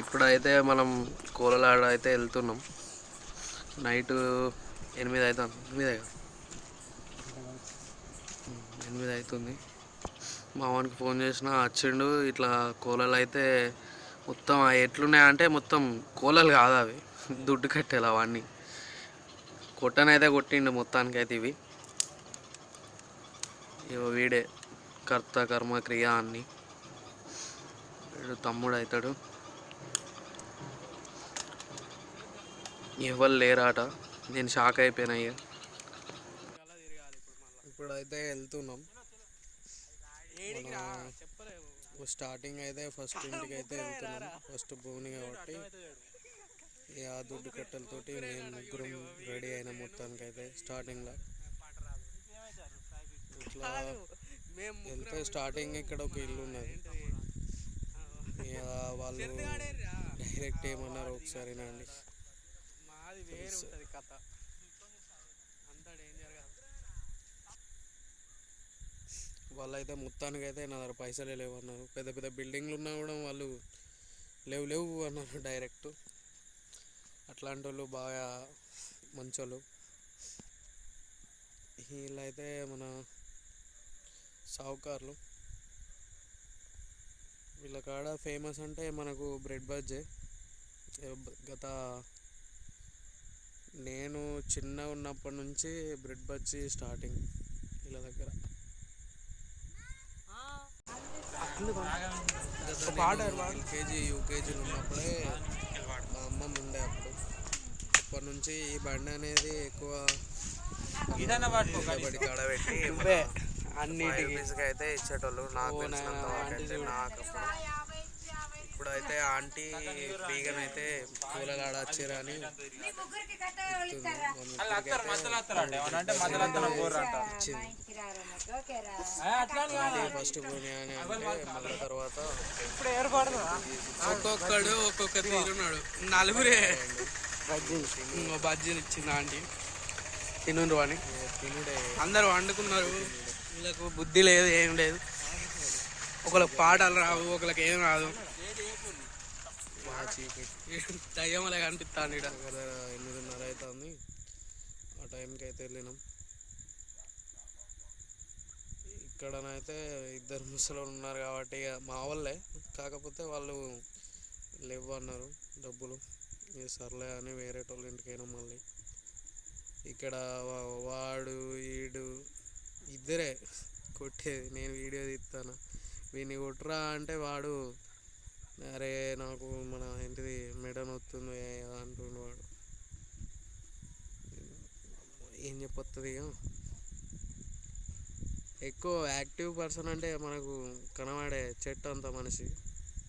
ఇప్పుడైతే మనం కోలలాడ అయితే వెళ్తున్నాం. నైట్ 8 అవుతుంది, 8 అవుతుంది. మా వానికి ఫోన్ చేసిన వచ్చిండు. ఇట్లా కోలలు అయితే మొత్తం ఎట్లున్నాయంటే మొత్తం కోలలు కాదు అవి, దుడ్డు కట్టేలా అవన్నీ కొట్టనైతే కొట్టిండు మొత్తానికైతే. ఇవి వీడే కర్త కర్మ క్రియ అన్ని వీడు తమ్ముడు అవుతాడు. ఎవరు లేరాట. నేను షాక్ అయిపోయినా. ఇప్పుడైతే వెళ్తున్నాం. స్టార్టింగ్ అయితే ఫస్ట్ ఇంటికి అయితే వెళ్తున్నాం. ఫస్ట్ భూమి కాబట్టి ఆ దుడ్డు కట్టెలతోటి మేము ముగ్గురం రెడీ అయిన మొత్తానికి అయితే స్టార్టింగ్లో ఇట్లా వెళ్తే స్టార్టింగ్ ఇక్కడ ఒక ఇల్లు ఉన్నది. వాళ్ళు డైరెక్ట్ ఏమన్నారు ఒకసారి నండి. వాళ్ళైతే మొత్తానికి అయితే నా దగ్గర పైసలే లేవు అన్నారు. పెద్ద పెద్ద బిల్డింగ్లు ఉన్నా కూడా వాళ్ళు లేవు లేవు అన్నారు డైరెక్ట్. అట్లాంటి వాళ్ళు బాగా మంచోళ్ళు. వీళ్ళైతే మన సావుకారులు. వీళ్ళ కాడ ఫేమస్ అంటే మనకు బ్రెడ్ బజ్జే. గత నేను చిన్నగా ఉన్నప్పటి నుంచి బ్రెడ్ బజ్జీ స్టార్టింగ్ వీళ్ళ దగ్గర. ఎల్కేజీ యూకేజీలు ఉన్నప్పుడే మా అమ్మమ్మ ఉండే అప్పుడు. అప్పటి నుంచి ఈ బండి అనేది ఎక్కువ బడి కాడ పెట్టి అన్నిటికి అయితే ఇచ్చేటోళ్ళు. నాకు తెలిసినంత వరకు నాకు ఇప్పుడైతే ఆంటీ ఫ్రీగానైతే కూలగాడ వచ్చారని ఫస్ట్ భూమి అని అంటే మళ్ళీ తర్వాత ఒక్కొక్కడు ఒక్కొక్క తీరున్నాడు. నలుగురే బజ్జీలు ఇచ్చింది ఆంటీ. తినుండ్రు అని అందరూ వండుకున్నారు. వీళ్ళకు బుద్ధి లేదు, ఏం లేదు. ఒకళ్ళకి పాటలు రావు, ఒకళ్ళకి ఏం రాదు. దయ్యమలే కనిపిస్తాను. ఇక్కడ 8:30 అవుతుంది. ఆ టైంకి అయితే వెళ్ళినాం. ఇక్కడనైతే ఇద్దరు ముసలోళ్ళు ఉన్నారు కాబట్టి ఇక మా వాళ్ళే, కాకపోతే వాళ్ళు లేవు అన్నారు డబ్బులు. సర్లే అని వేరే వాళ్ళ ఇంటికైనా మళ్ళీ ఇక్కడ వాడు ఈడు ఇద్దరే కొట్టేది. నేను వీడియో తీస్తాను. వీడిని కొట్టురా అంటే వాడు అరే నాకు మన ఏంటిది మెడ నొత్తుంది అంటుండు. వాడు ఏం చెప్పొస్తుంది. ఇక ఎక్కువ యాక్టివ్ పర్సన్ అంటే మనకు కనబడే చెట్టు అంత మనిషి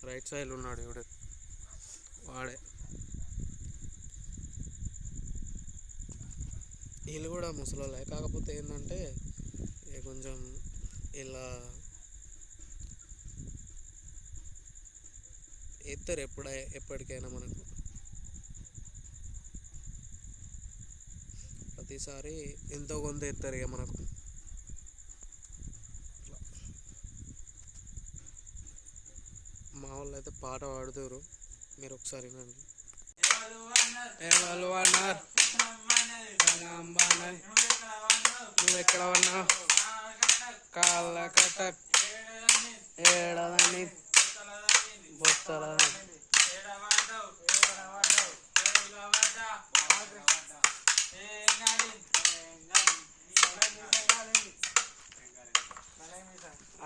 రైట్ సైడ్ ఉన్నాడు ఇవిడు, వాడే. వీళ్ళు కూడా ముసలోళ్ళే, కాకపోతే ఏంటంటే కొంచెం ఇలా ఎత్తారు ఎప్పటికైనా మనకు ప్రతిసారి ఎంతో కొంత ఎత్తారు ఇక మనకు. మా వాళ్ళు అయితే పాట పాడుతారు, మీరు ఒకసారి వినండి. నువ్వు ఎక్కడ ఉన్నా కాళ్ళ కట్ట ఏడదని బొత్తల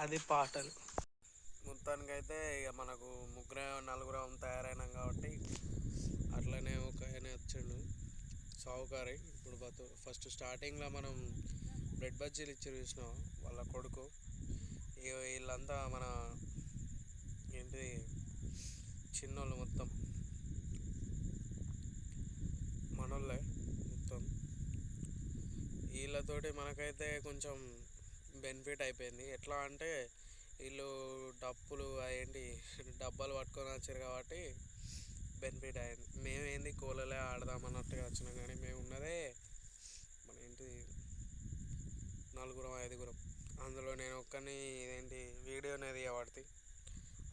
అది పాటలు. మొత్తానికైతే ఇక మనకు నలుగురం తయారైనాం కాబట్టి అట్లనే ఒక ఆయన వచ్చిండు సావుకారి. ఇప్పుడు ఫస్ట్ స్టార్టింగ్లో మనం బ్రెడ్ బజ్జీలు ఇచ్చి చూసినాం వాళ్ళ కొడుకు. వీళ్ళంతా మన ఏంటి చిన్నోళ్ళు, మొత్తం మనోళ్ళే మొత్తం. వీళ్ళతోటి మనకైతే కొంచెం బెనిఫిట్ అయిపోయింది. ఎట్లా అంటే వీళ్ళు డబ్బాలు పట్టుకొని వచ్చారు కాబట్టి బెనిఫిట్ అయింది. మేమేంది కోలలే ఆడదామన్నట్టుగా వచ్చినాం, కానీ మేము ఉన్నదే మన ఏంటి 4-5. అందులో నేను ఒక్కని వీడియో అనేది తీయబడితే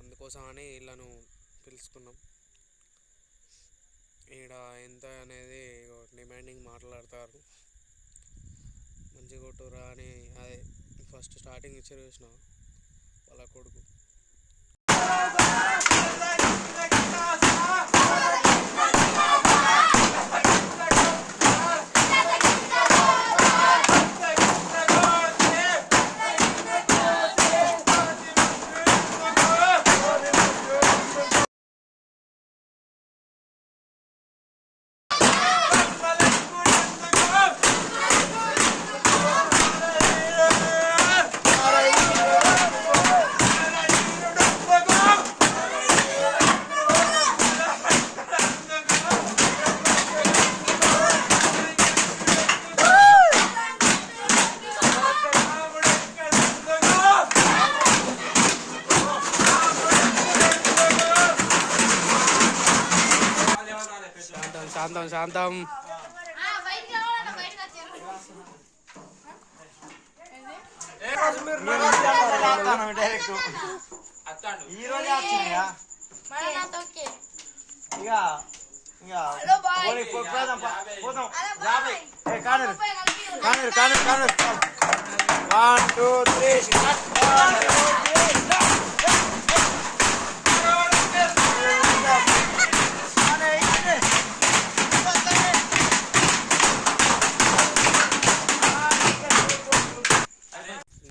అందుకోసం అని వీళ్ళను పిలుచుకున్నాం. ఈడ ఎంత అనేది డిమాండింగ్ మాట్లాడతారు. మంచి కొట్టురా అని అదే ఫస్ట్ స్టార్టింగ్ ఇచ్చారు చూసిన వాళ్ళ కొడుకు. శాంతం శాంతం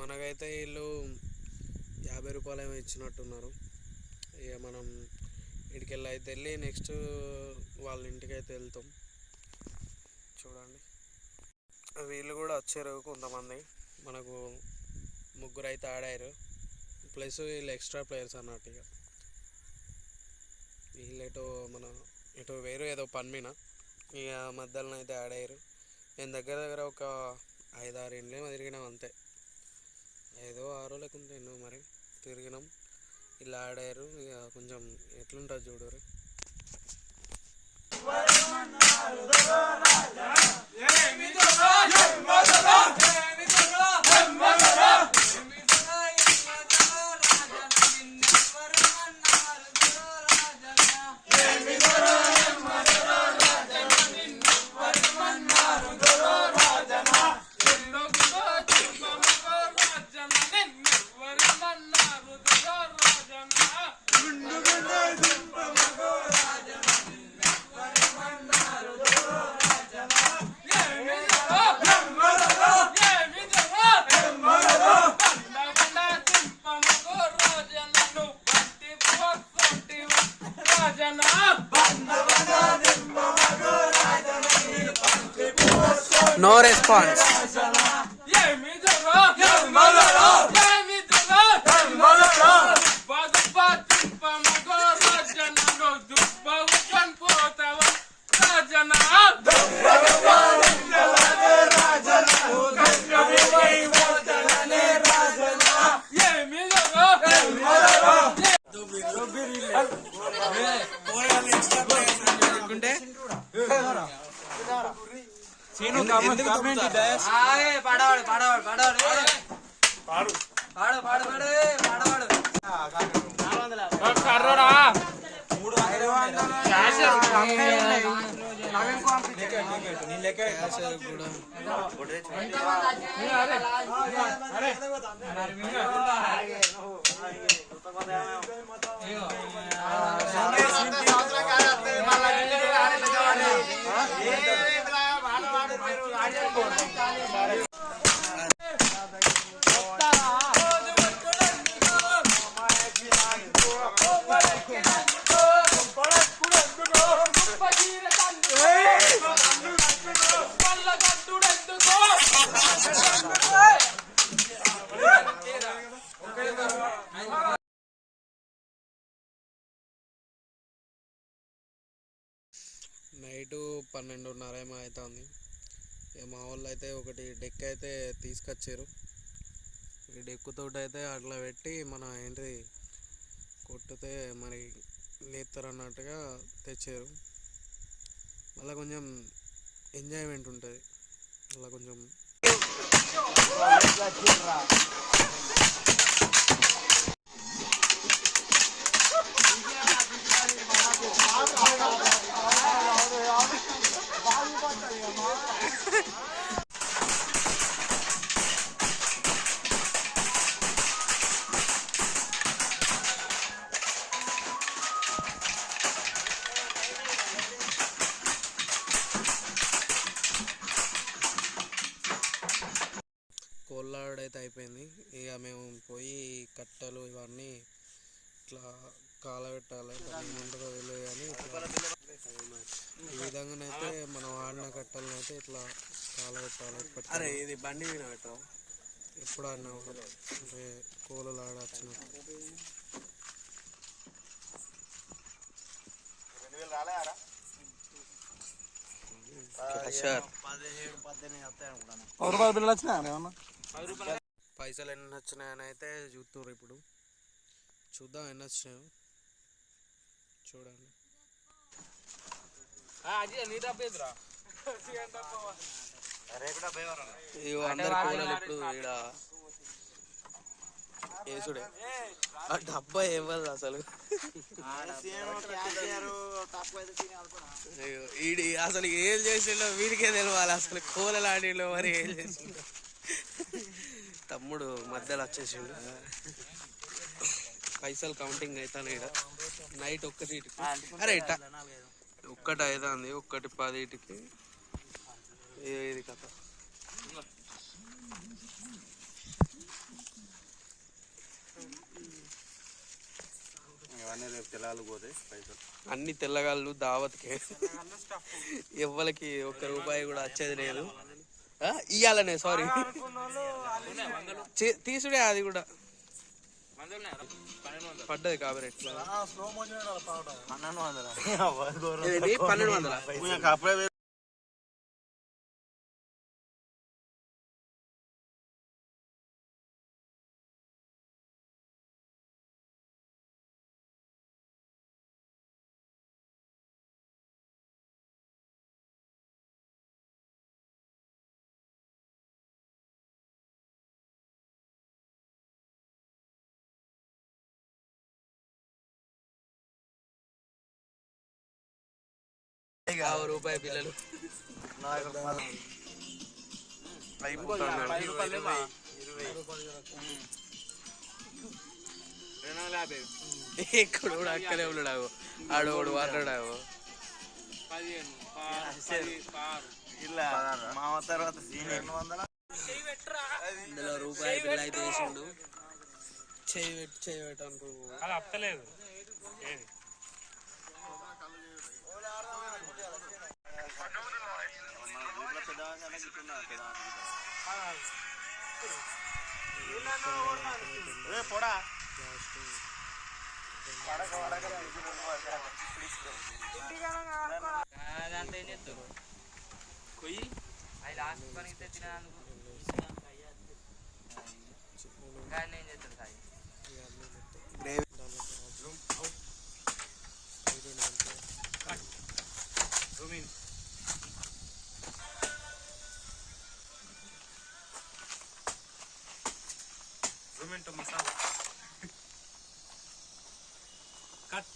మనకైతే వీళ్ళు 50 రూపాయలు ఏమో ఇచ్చినట్టున్నారు. ఇక మనం ఇడికెళ్ళి అయితే వెళ్ళి నెక్స్ట్ వాళ్ళ ఇంటికి అయితే వెళ్తాం. చూడండి వీళ్ళు కూడా వచ్చారు కొంతమంది, మనకు 3 అయితే ఆడారు, ప్లస్ వీళ్ళు ఎక్స్ట్రా ప్లేయర్స్ అన్నట్టు. ఇక వీళ్ళు ఇటు వేరు ఏదో పని మీద ఇక మధ్యలో అయితే ఆడారు. నేను దగ్గర ఒక 5-6 ఇండ్లేమో తిరిగినాం అంతే, 5-6 లేకుంటే ఎన్నో మరి తిరిగినాం. ఇలా ఆడారు. ఇక కొంచెం ఎట్లుంటుంది చూడరు. No response. నైటు 12:30 ఏమో అవుతుంది. మా వాళ్ళు అయితే ఒకటి డెక్ అయితే తీసుకొచ్చారు. ఈ డెక్కుతో అయితే అట్లా పెట్టి మన ఏంటిది కొట్టితే మరి లేస్తారు అన్నట్టుగా తెచ్చారు. మళ్ళీ కొంచెం ఎంజాయ్మెంట్ ఉంటుంది. అలా కొంచెం అయితే అయిపోయింది. ఇక మేము పోయి కట్టెలు ఇవన్నీ ఇట్లా కాలబెట్టాలి, దాన్ని ఏమంటారో తెలియదు కానీ ఈ విధంగానైతే మనం ఆడిన కట్టెలను అయితే ఇట్లా కాలబెట్టాలి. అరే ఇది బండి మీద పెట్టు. ఎప్పుడు ఆడినా అంటే కోలలు ఆడొచ్చినప్పుడు పైసలు ఎన్ని వచ్చినాయని అయితే చూస్తున్నారు. ఇప్పుడు చూద్దాం ఎన్ని వచ్చినాయో. చూడండి అందరు కోలలు ఇప్పుడు ఇక్కడ వేసుడే. ఆ డబ్బా ఇవ్వదు అసలు. ఈడి అసలు ఏం చేసిండో వీడికే తెలియాలి. అసలు కోలలు ఆడిండో మరి ఏం చేసిండో. తమ్ముడు మధ్యలో వచ్చేసిండు. పైసలు కౌంటింగ్ అవుతాను ఇక్కడ. నైట్ 1 అరే 1 అవుతుంది, 1:10 ఇది కథ. అన్ని తెల్లగాళ్ళు దావత్కే. ఎవ్వరికి ₹1 కూడా వచ్చేది లేదు. ఇయ్యాలనే సారీ తీసుడే. అది కూడా పడ్డది కాబట్టి ఎట్లా 1200. ₹1 పిల్లలు ఇక్కడ కూడా అక్కడే ఉన్నాడు. ఆడోడు మాట్లాడావు. ఇందులో ₹1 బిల్ అయితే వేసిండు. చేయబెట్టు అంటారు. పోడా కొయ్యి అవి లాస్ట్ పనికి తినడానికి ఏం చేస్తాడు సాయి. మసాలా కట్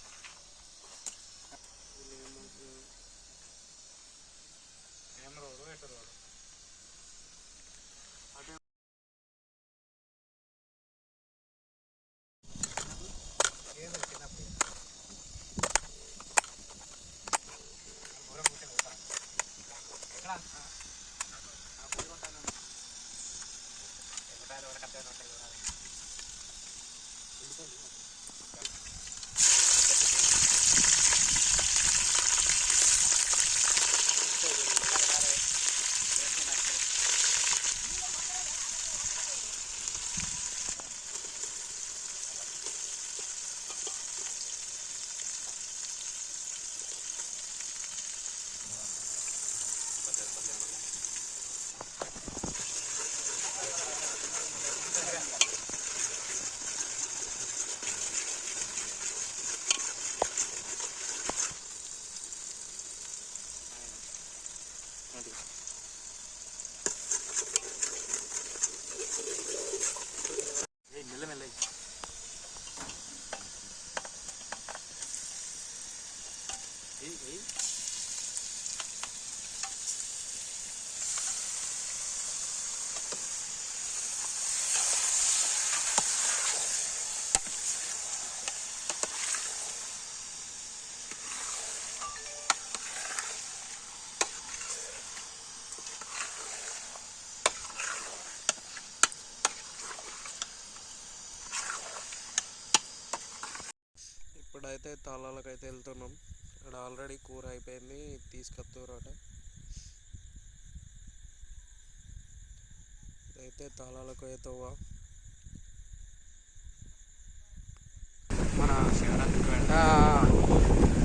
ఏం రోడ్ ఎటు రోడ్ ఇప్పుడైతే తాళాలకైతే వెళ్తున్నాం. ఇక్కడ ఆల్రెడీ కూర అయిపోయింది, తీసుకొస్తారట. అయితే తాళాలకు అవుతావా మన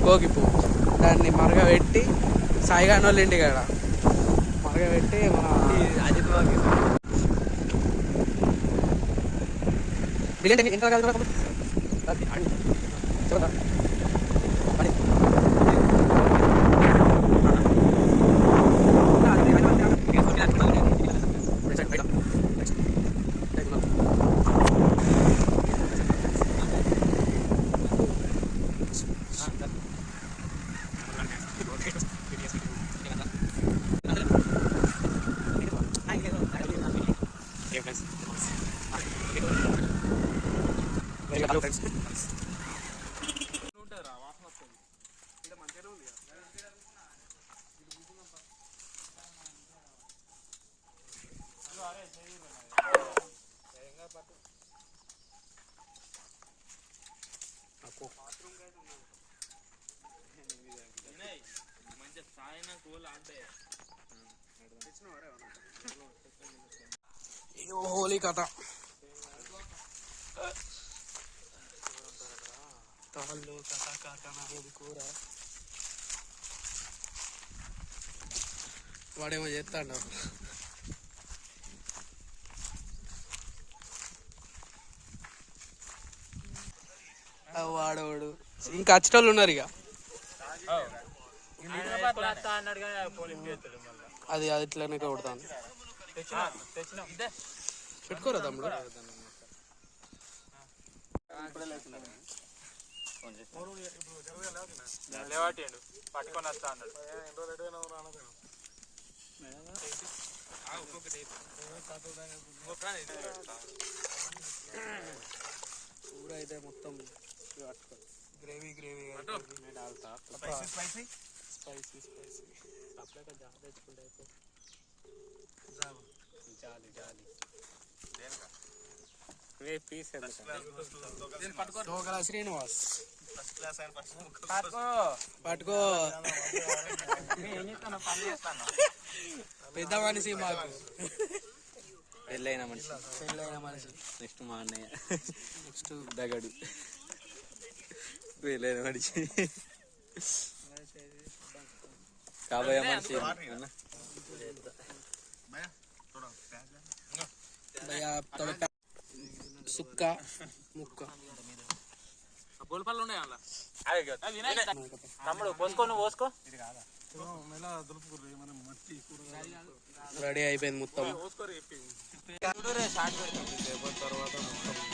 గోగి పువ్వు దాన్ని మరగబెట్టి సాయిగాని వాళ్ళ ఇంటి కాడ మరగబెట్టి మన అజిత్ బిర్యానీ ఎంత హోలీ కథ తాళ్ళు కథ కాకనాది కూర వాడేమో చేస్తాడు. వాడవాడు ఇంకా వచ్చేటోళ్ళు ఉన్నారు. ఇక అది అది ఇట్లానే కొడతాను. పెట్టుకోరా తమ్ముడు. పట్టుకొని వస్తా అన్నాడు. కూర అయితే మొత్తం gravy gravy spicy spicy spicy అప్పుడే జాబ్ తెచ్చుకుంటే జాలి జాలి శ్రీనివాస్ పట్టుకో పెద్ద మనిషి మాకు పెళ్ళైన మనిషి నెక్స్ట్ మా అన్నయ్య నెక్స్ట్ దగడు పెళ్ళైన మనిషి కాబోయే మనిషి సుక్క ముక్క గోల్పల్లి ఉన్నాయి అలా తమ్ముడు పోసుకో, నువ్వు పోసుకో. రెడీ అయిపోయింది మొత్తం. తర్వాత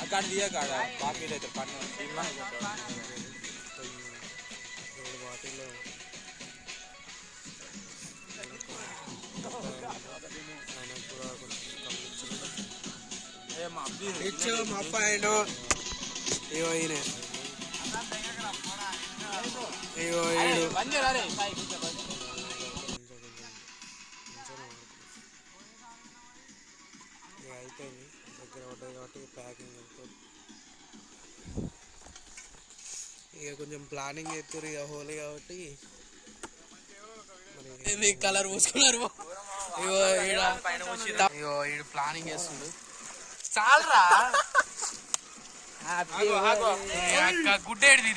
అక్కడ తీయకాడ బాకీ అయితే పన్ను వాటిలో మా అబ్బాయి ఇగో ఈయన ఇగో అయిపోయింది, దగ్గర పడ్డది కాబట్టి ప్యాకింగ్ అయిపోతుంది. ఇక కొంచెం ప్లానింగ్ చేస్తారు ఇక హోలీ కాబట్టి. మరి కలర్ పూసుకున్నారు. ఇగో ఈడు ప్లానింగ్ చేస్తుండు. చాలరా గుడ్డేది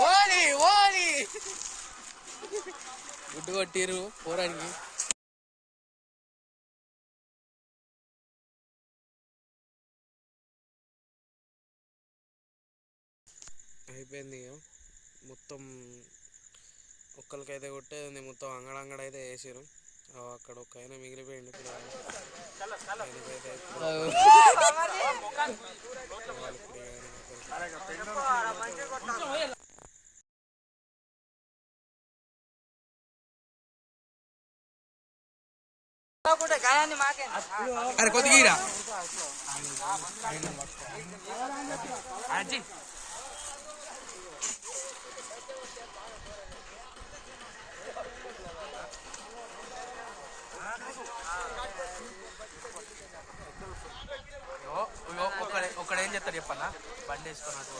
ఓలి ఓలి గుడ్డు కొట్టిరు పోరానికి. అయిపోయింది ఇక మొత్తం. ఒక్కరికైతే కొట్టేది మొత్తం అంగడంగడ అయితే వేసారు. అక్కడ ఒక ఆయన మిగిలిపోయింది. అరే కొద్దిగా ఒకడు ఏం చెప్తాడు చెప్పన్నా, బండి వేసుకున్నట్టు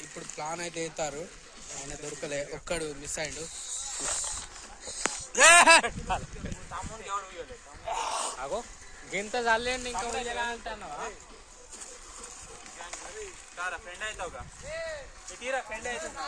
ఇప్పుడు ప్లాన్ అయితే వేస్తారు, ఆయన దొరకలే, ఒక్కడు మిస్ అయ్యిండు. అగో గింత చల్లేండి ఇంకా అంటాను. ఫ్రెండ్ అవుతావుగా ఫ్రెండ్ అవుతుంది.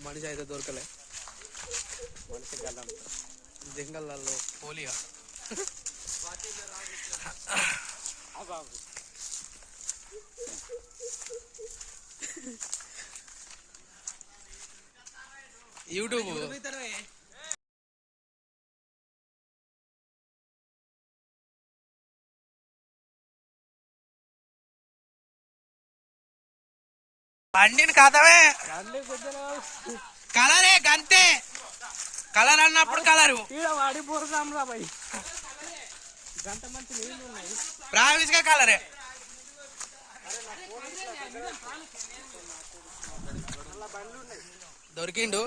మనిషి అయితే దొరకలే, జంగల్లో పోలియా. యూట్యూబ్ బండిని కథమే, కలరే గంతే, కలర్ అన్నప్పుడు కలరు ప్రామిస్ గా కలరే. దొరికిండు.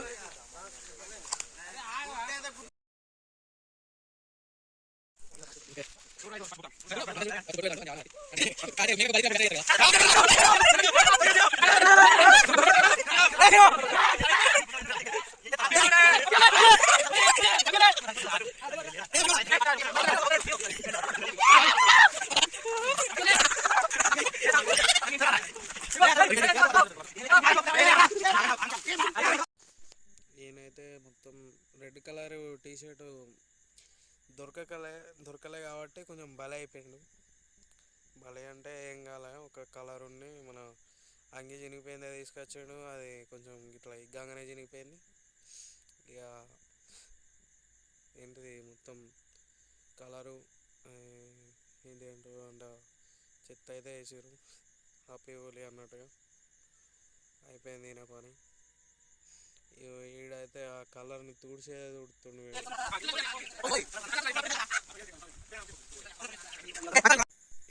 నేనైతే మొత్తం రెడ్ కలర్ టీ షర్ట్ దొరకలే కాబట్టి కొంచెం బలే అయిపోయిండు. బలే అంటే ఏం కాలే, ఒక కలర్ ఉండి మన అంగి చినిగిపోయింది, తీసుకొచ్చాడు. అది కొంచెం ఇట్లా ఇగ్గానే చినిగిపోయింది. ఇక ఏంటిది మొత్తం కలరు ఏంటి అంట చెత్త అయితే వేసారు. హ్యాపీ హోలీ అన్నట్టుగా అయిపోయింది ఈయన పని. ఈడైతే ఆ కలర్ని తుడుతుండు.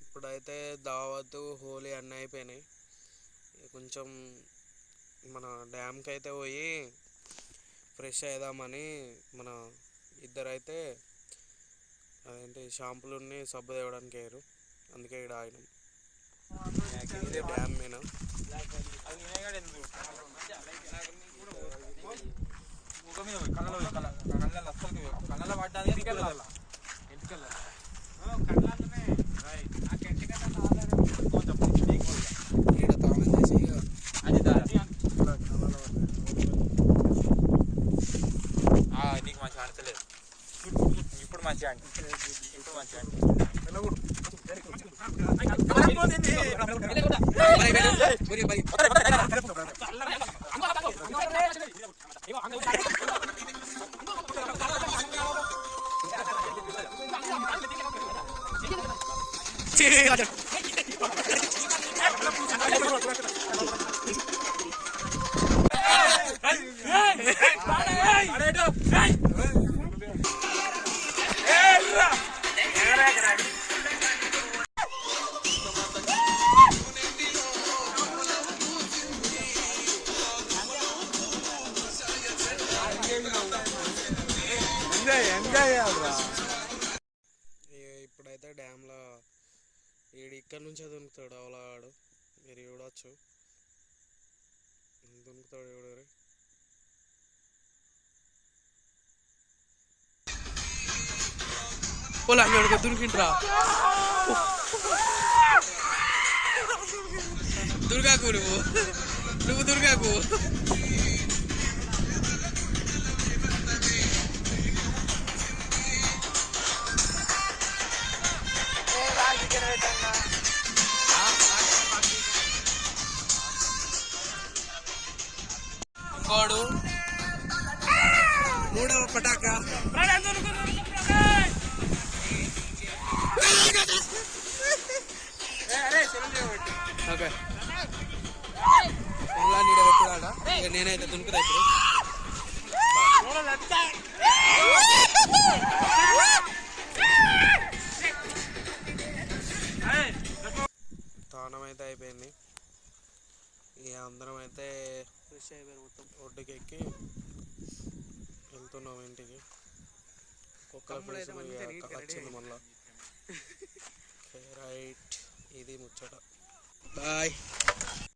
ఇప్పుడైతే దావత్ హోలీ అన్నీ అయిపోయినాయి. కొంచెం మన డ్యామ్కి అయితే పోయి ఫ్రెష్ అవుదామని మన ఇద్దరైతే అదేంటి షాంపులుని సబ్బు తేవడానికి అయ్యారు. అందుకే ఇక్కడ ఆగినాం. ఇది డ్యామ్ మీద కళ్ళ పడ్డానికి ఈడ తాళం చేసి నీకు మంచిగా ఆడతలేదు. ఇప్పుడు మంచిగా ఇప్పుడు మంచిగా ఇప్పుడైతే డ్యామ్లో ఇక్కడ నుంచే దునుకుతాడు అవలాడు. మీరు చూడవచ్చు, దునుకుతాడు చూడరు. పోలా దునికింట్రా, దుర్గాకు నువ్వు దుర్గాకు. ఇంకోడు మూడవ పటాక. ఓకే నీడ పెట్టుడాట. ఇక నేనైతే దునుకుతా ఇప్పుడు. Hey! ఒడ్డుకి ఎక్కి వెళ్తున్నాం ఇంటికి. కుక్కల ఫేస్ వచ్చింది మళ్ళా. రైట్, ఇది ముచ్చట. బాయ్.